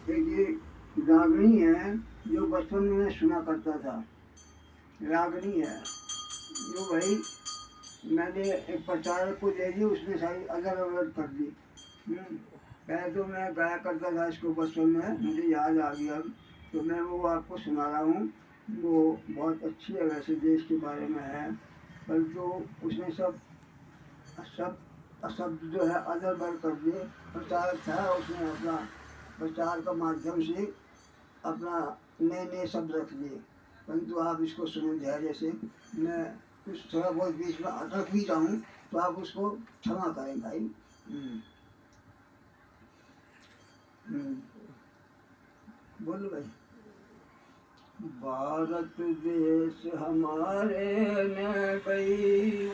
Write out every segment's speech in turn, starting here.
एक ये रागनी है जो बचपन में सुना करता था। रागनी है जो भाई मैंने एक प्रचारक को दे दी, उसने सारी अलग अलग कर दी। पहले तो मैं गाया करता था इसको बचपन में, मुझे याद आ गया अब, तो मैं वो आपको सुना रहा हूँ। वो बहुत अच्छी है, वैसे देश के बारे में है, परंतु उसने सब सब शब्द जो है अदर बदल कर दिए। प्रचारक था, उसने अपना प्रचार का माध्यम से अपना नए नए शब्द रख दिए। परंतु आप इसको सुनो धैर्य से। मैं कुछ थोड़ा बहुत बीच में अटक भी जाऊँ तो आप उसको क्षमा करें भाई। बोलो भाई। भारत देश हमारे न भाई,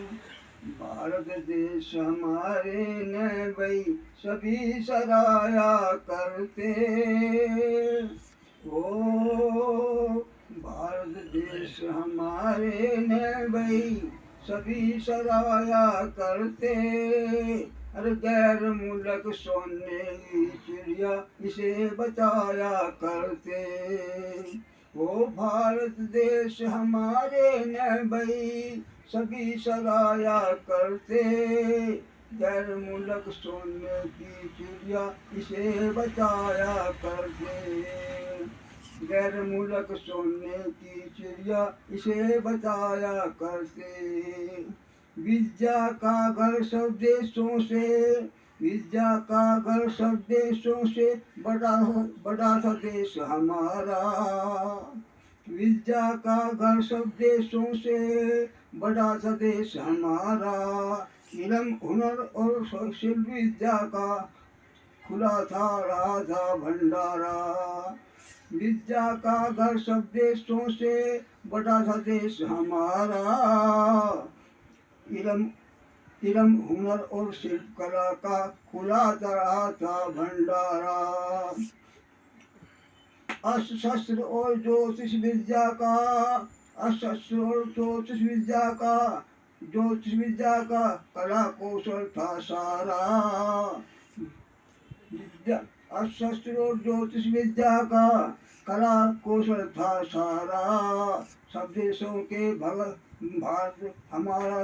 भारत देश हमारे न भाई, सभी सराया करते। ओ भारत देश हमारे न भाई, सभी सराया करते। अरे गैर मुल्क सोने की चिड़िया इसे बचाया करते। वो भारत देश हमारे न भाई, सभी सराया करते। गैर मुल्क सोने की चिड़िया इसे बचाया करते। गैर मुल्क सोने की चिड़िया इसे बचाया करते। विद्या का घर सब देशों से, विद्या का घर सब देशों से बड़ा बड़ा सा देश हमारा। विद्या का घर सब देशों से बड़ा सा देश हमारा। इल्म हुनर और शिल्प विद्या का खुला था राधा भंडारा। विद्या का घर सब देशों से बड़ा सा देश हमारा। इल्म हुनर और शिल्प कला का खुला रहा था भंडारा। अस्त्र शस्त्र और ज्योतिष विद्या का, अस्त्र और ज्योतिष विद्या का, ज्योतिष विद्या का कला कौशल था सारा। अस्त्र और ज्योतिष विद्या का कला कौशल था सारा। सब देशों के भारत हमारा,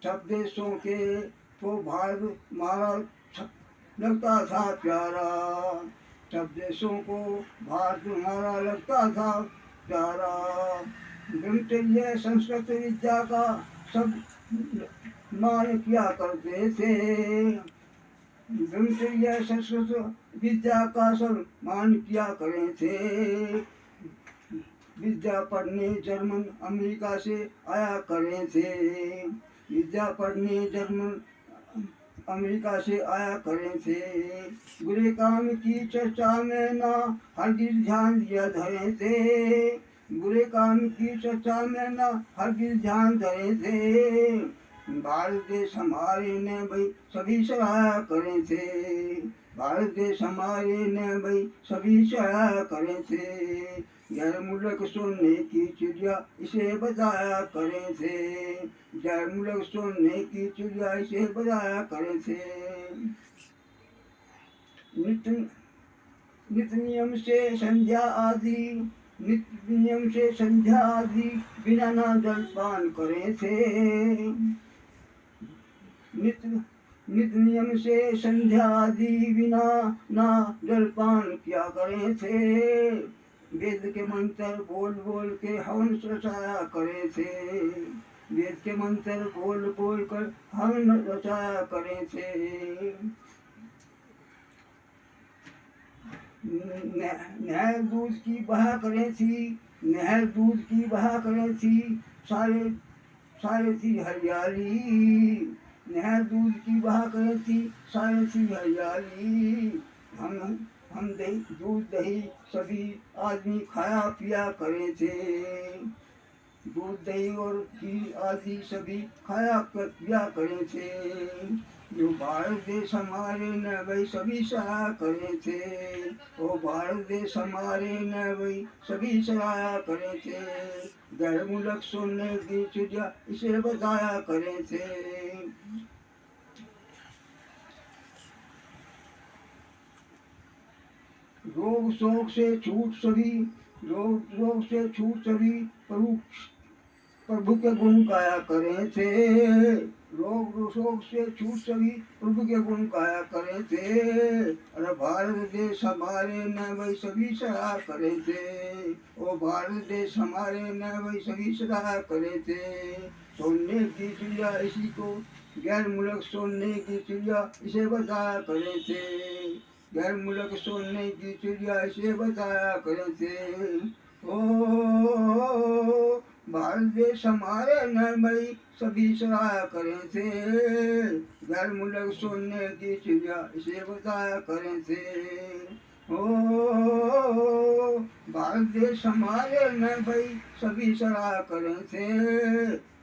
सब देशों के तो भारत हमारा लगता था प्यारा। सब देशों को भारत हमारा लगता था प्यारा। ब्रह्मचर्य संस्कृत विद्या का सब मान किया करते थे। ब्रह्मचर्य संस्कृत विद्या का सब मान किया करे थे। विद्या पढ़ने जर्मन अमेरिका से आया करे थे। विद्या पढ़ने जर्मन अमेरिका से आया करे थे। बुरे काम की चर्चा में ना हरगिज ध्यान दिया धरे थे। बुरे काम की चर्चा में ना हरगिज ध्यान धरे थे। भारत देश हमारे ने भाई सभी सराहा करे थे। भारत देश हमारे ने भाई सभी सराहा करे थे। गैर मुल्क सोने की चिड़िया इसे बचाया करे थे। गैर मुल्क सोने की चिड़िया इसे बचाया करे थे। नित्य नियम से संध्या आदि, नित्य नियम से संध्या आदि बिना ना जलपान करे थे। नित्य नियम से संध्या आदि बिना ना जलपान किया करे थे। वेद के मंत्र बोल बोल के हवन रचाया करे थे। वेद के मंत्र बोल बोल कर हवन रचाया करे थे। नहर दूध की बहा करे थी, नहर दूध की बहा करे थी, सारे सारे थी हरियाली। नहर दूध की बहा करे थी, सारे थी हरियाली। हम दही दूध दही सभी आदमी खाया पिया करे थे। दूध दही और घी आदि सभी खाया पिया करे थे। जो भारत देश हमारे न भाई सभी सराहा करे थे। वो भारत देश हमारे न भाई सभी सराहा करे थे। गैर मुल्क सोने की चिड़िया इसे बताया करे थे। रोग शोक से छूट सभी, रोग शोक से छूट सभी, प्रभु प्रभु के गुण गाया करें थे। रोग शोक से छूट सभी, प्रभु के गुण गाया करें थे। अरे भारत देश हमारे न वही सभी सराहा करे थे। ओ भारत देश हमारे न वही सभी सराहा करे थे। सोने की चिड़िया इसी को गैर मुल्क सोने की चिड़िया इसे बताया करे थे। गैर मुल्क सोने की चिड़िया इसे बताया करे थे। ओ भारत देश हमारे नरमई सभी सराहा करे थे। घर मुल्क सोने की चिड़िया इसे बताया करे थे। ओ भारत देश हमारे नरमई सभी सराहा करे थे।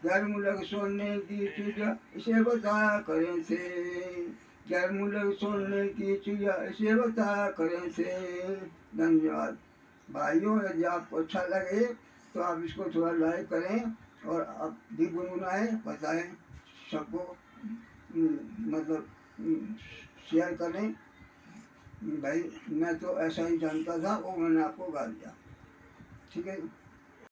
घर मुल्क सोने की चिड़िया इसे बताया करे थे। घर मुल्क सोने की चिड़िया इसे बताया करे थे। धन्यवाद भाइयों, यदि आपको अच्छा लगे तो आप इसको थोड़ा लाइक करें और आप भी गुनगुनाएं, बताएं सबको, मतलब शेयर करें। भाई मैं तो ऐसा ही जानता था, वो मैंने आपको गा दिया। ठीक है।